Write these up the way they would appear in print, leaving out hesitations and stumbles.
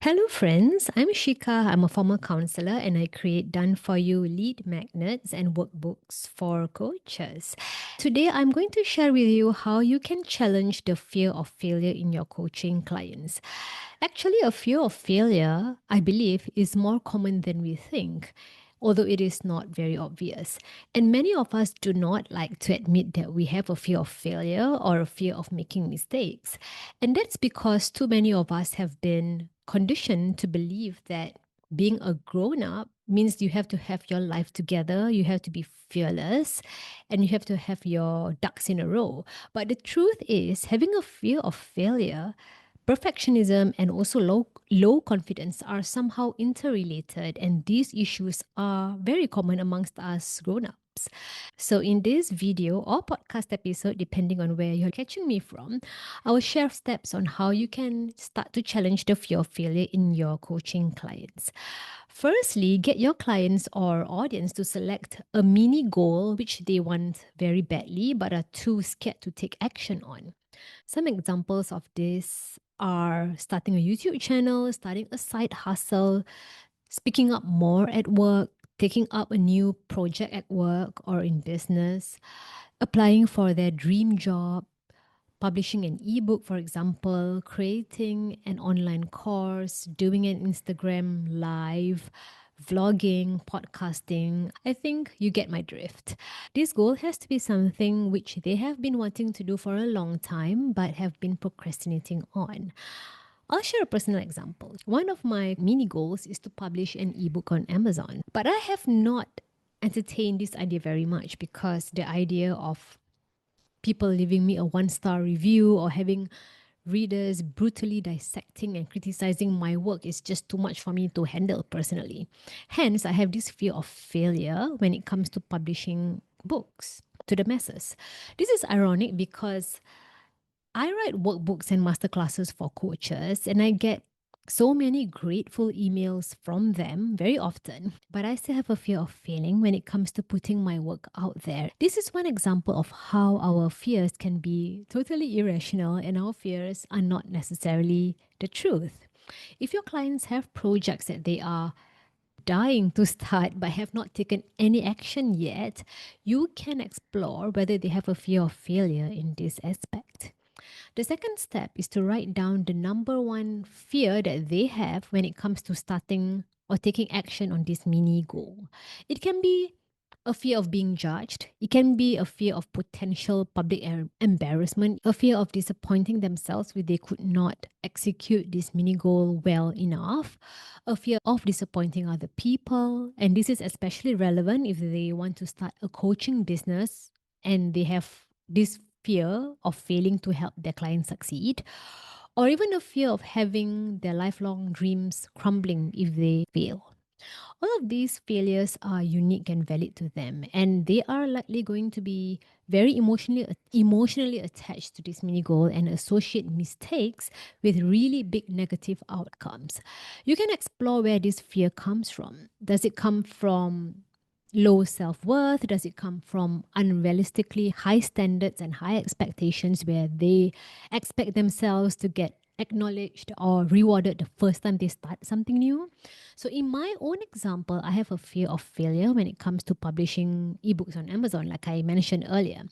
Hello, friends. I'm Shikah. I'm a former counselor and I create done for you lead magnets and workbooks for coaches. Today, I'm going to share with you how you can challenge the fear of failure in your coaching clients. Actually, a fear of failure, I believe, is more common than we think, although it is not very obvious. And many of us do not like to admit that we have a fear of failure or a fear of making mistakes. And that's because too many of us have been conditioned to believe that being a grown up means you have to have your life together, you have to be fearless, and you have to have your ducks in a row. But the truth is, having a fear of failure, perfectionism, and also low confidence are somehow interrelated, and these issues are very common amongst us grown ups. So, in this video or podcast episode, depending on where you're catching me from, I will share steps on how you can start to challenge the fear of failure in your coaching clients. Firstly, get your clients or audience to select a mini goal which they want very badly but are too scared to take action on. Some examples of this are starting a YouTube channel, starting a side hustle, speaking up more at work, taking up a new project at work or in business, applying for their dream job, publishing an ebook, for example, creating an online course, doing an Instagram live, vlogging, podcasting. I think you get my drift. This goal has to be something which they have been wanting to do for a long time but have been procrastinating on. I'll share a personal example. One of my mini goals is to publish an ebook on Amazon, but I have not entertained this idea very much because the idea of people leaving me a one-star review or having readers brutally dissecting and criticizing my work is just too much for me to handle personally. Hence, I have this fear of failure when it comes to publishing books to the masses. This is ironic because I write workbooks and masterclasses for coaches, and I get so many grateful emails from them very often, but I still have a fear of failing when it comes to putting my work out there. This is one example of how our fears can be totally irrational and our fears are not necessarily the truth. If your clients have projects that they are dying to start but have not taken any action yet, you can explore whether they have a fear of failure in this aspect. The second step is to write down the number one fear that they have when it comes to starting or taking action on this mini goal. It can be a fear of being judged. It can be a fear of potential public embarrassment, a fear of disappointing themselves if they could not execute this mini goal well enough, a fear of disappointing other people. And this is especially relevant if they want to start a coaching business and they have this fear of failing to help their clients succeed, or even a fear of having their lifelong dreams crumbling if they fail. All of these failures are unique and valid to them, and they are likely going to be very emotionally attached to this mini goal and associate mistakes with really big negative outcomes. You can explore where this fear comes from. Does it come from low self-worth? Does it come from unrealistically high standards and high expectations where they expect themselves to get acknowledged or rewarded the first time they start something new? So in my own example, I have a fear of failure when it comes to publishing ebooks on Amazon, like I mentioned earlier.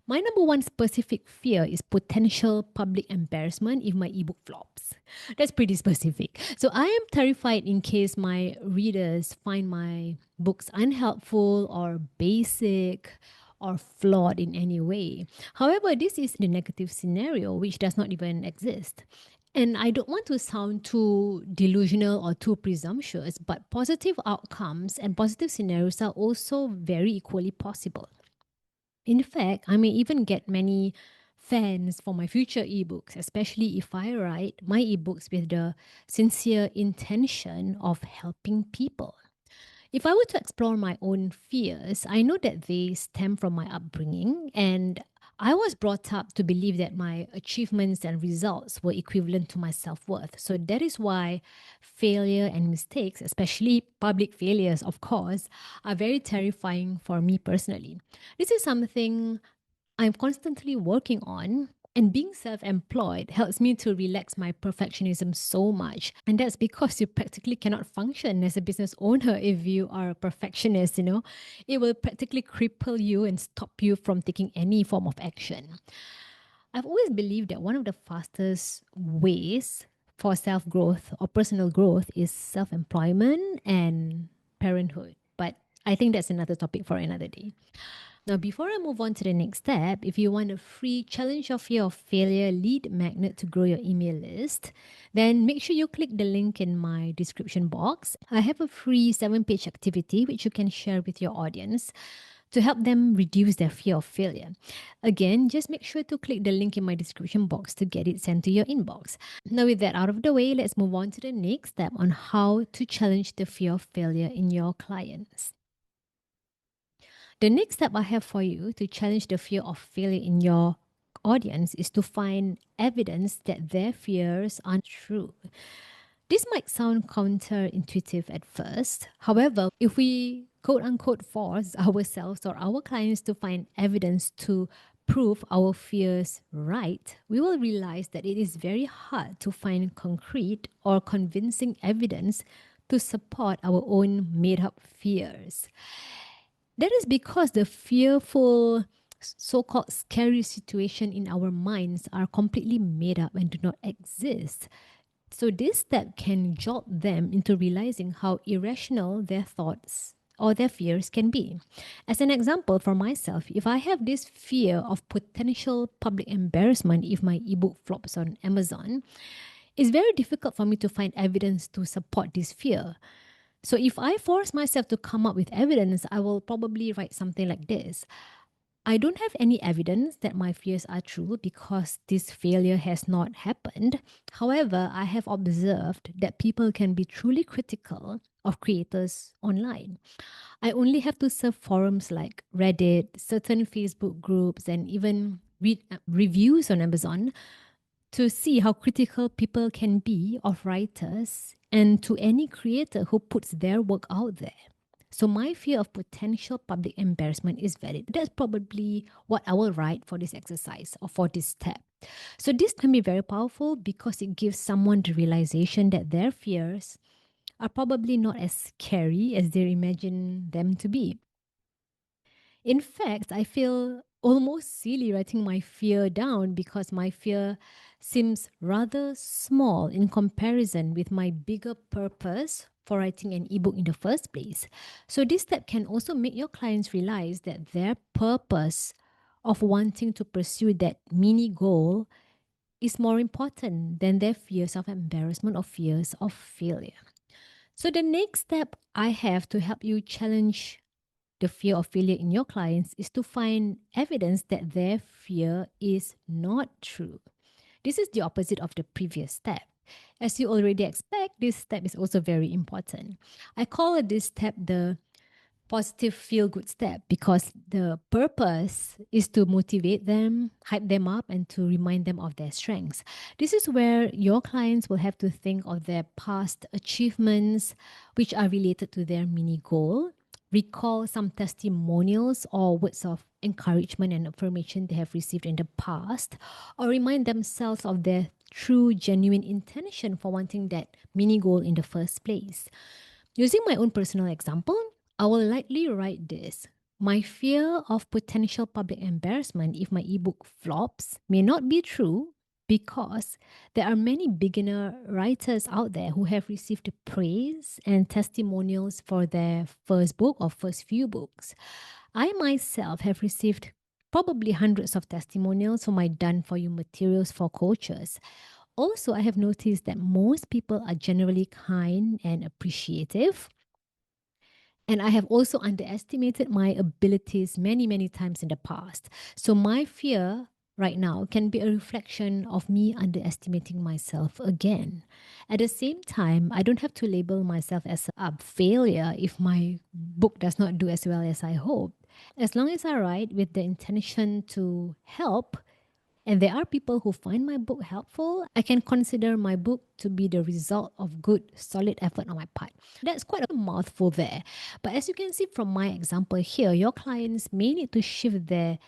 My number one specific fear is potential public embarrassment if my ebook flops. That's pretty specific. So I am terrified in case my readers find my books unhelpful or basic or flawed in any way. However, this is the negative scenario, which does not even exist. And I don't want to sound too delusional or too presumptuous, but positive outcomes and positive scenarios are also very equally possible. In fact, I may even get many fans for my future ebooks, especially if I write my ebooks with the sincere intention of helping people. If I were to explore my own fears, I know that they stem from my upbringing, and I was brought up to believe that my achievements and results were equivalent to my self worth. So that is why failure and mistakes, especially public failures, of course, are very terrifying for me personally. This is something I'm constantly working on. And being self employed helps me to relax my perfectionism so much. And that's because you practically cannot function as a business owner if you are a perfectionist, you know. It will practically cripple you and stop you from taking any form of action. I've always believed that one of the fastest ways for self growth or personal growth is self employment and parenthood. But I think that's another topic for another day. Now, before I move on to the next step, if you want a free challenge your fear of failure lead magnet to grow your email list, then make sure you click the link in my description box. I have a free 7-page activity which you can share with your audience to help them reduce their fear of failure. Again, just make sure to click the link in my description box to get it sent to your inbox. Now, with that out of the way, let's move on to the next step on how to challenge the fear of failure in your clients. The next step I have for you to challenge the fear of failure in your audience is to find evidence that their fears aren't true. This might sound counterintuitive at first. However, if we quote unquote force ourselves or our clients to find evidence to prove our fears right, we will realize that it is very hard to find concrete or convincing evidence to support our own made up fears. That is because the fearful, so called scary situation in our minds are completely made up and do not exist. So, this step can jolt them into realizing how irrational their thoughts or their fears can be. As an example, for myself, if I have this fear of potential public embarrassment if my ebook flops on Amazon, it's very difficult for me to find evidence to support this fear. So if I force myself to come up with evidence, I will probably write something like this. I don't have any evidence that my fears are true because this failure has not happened. However, I have observed that people can be truly critical of creators online. I only have to surf forums like Reddit, certain Facebook groups, and even read reviews on Amazon to see how critical people can be of writers and to any creator who puts their work out there. So my fear of potential public embarrassment is valid. That's probably what I will write for this exercise or for this step. So this can be very powerful because it gives someone the realization that their fears are probably not as scary as they imagine them to be. In fact, I feel almost silly writing my fear down because my fear seems rather small in comparison with my bigger purpose for writing an ebook in the first place. So, this step can also make your clients realize that their purpose of wanting to pursue that mini goal is more important than their fears of embarrassment or fears of failure. So, the next step I have to help you challenge the fear of failure in your clients is to find evidence that their fear is not true. This is the opposite of the previous step. As you already expect, this step is also very important. I call this step the positive feel good step because the purpose is to motivate them, hype them up, and to remind them of their strengths. This is where your clients will have to think of their past achievements, which are related to their mini goal. Recall some testimonials or words of encouragement and affirmation they have received in the past, or remind themselves of their true, genuine intention for wanting that mini goal in the first place. Using my own personal example, I will likely write this. My fear of potential public embarrassment if my ebook flops may not be true because there are many beginner writers out there who have received praise and testimonials for their first book or first few books. I myself have received probably hundreds of testimonials for my done for you materials for coaches. Also, I have noticed that most people are generally kind and appreciative. And I have also underestimated my abilities many, many times in the past. So my fear right now can be a reflection of me underestimating myself again. At the same time, I don't have to label myself as a failure if my book does not do as well as I hope. As long as I write with the intention to help, and there are people who find my book helpful, I can consider my book to be the result of good, solid effort on my part. That's quite a mouthful there. But as you can see from my example here, your clients may need to shift their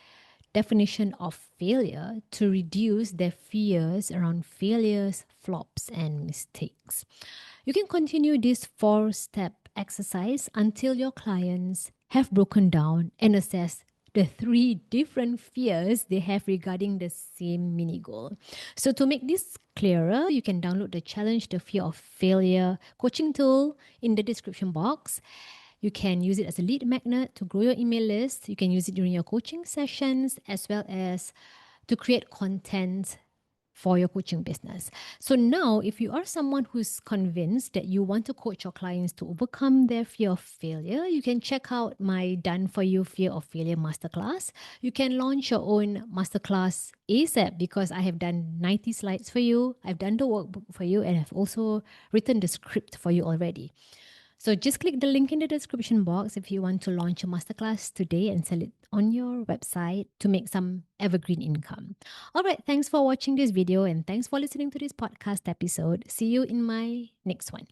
definition of failure to reduce their fears around failures, flops, and mistakes. You can continue this 4-step exercise until your clients have broken down and assessed the 3 different fears they have regarding the same mini goal. So, to make this clearer, you can download the Challenge the Fear of Failure coaching tool in the description box. You can use it as a lead magnet to grow your email list. You can use it during your coaching sessions as well as to create content for your coaching business. So now, if you are someone who's convinced that you want to coach your clients to overcome their fear of failure, you can check out my Done For You Fear of Failure Masterclass. You can launch your own masterclass ASAP because I have done 90 slides for you. I've done the workbook for you and I've also written the script for you already. So just click the link in the description box if you want to launch a masterclass today and sell it on your website to make some evergreen income. All right, thanks for watching this video and thanks for listening to this podcast episode. See you in my next one.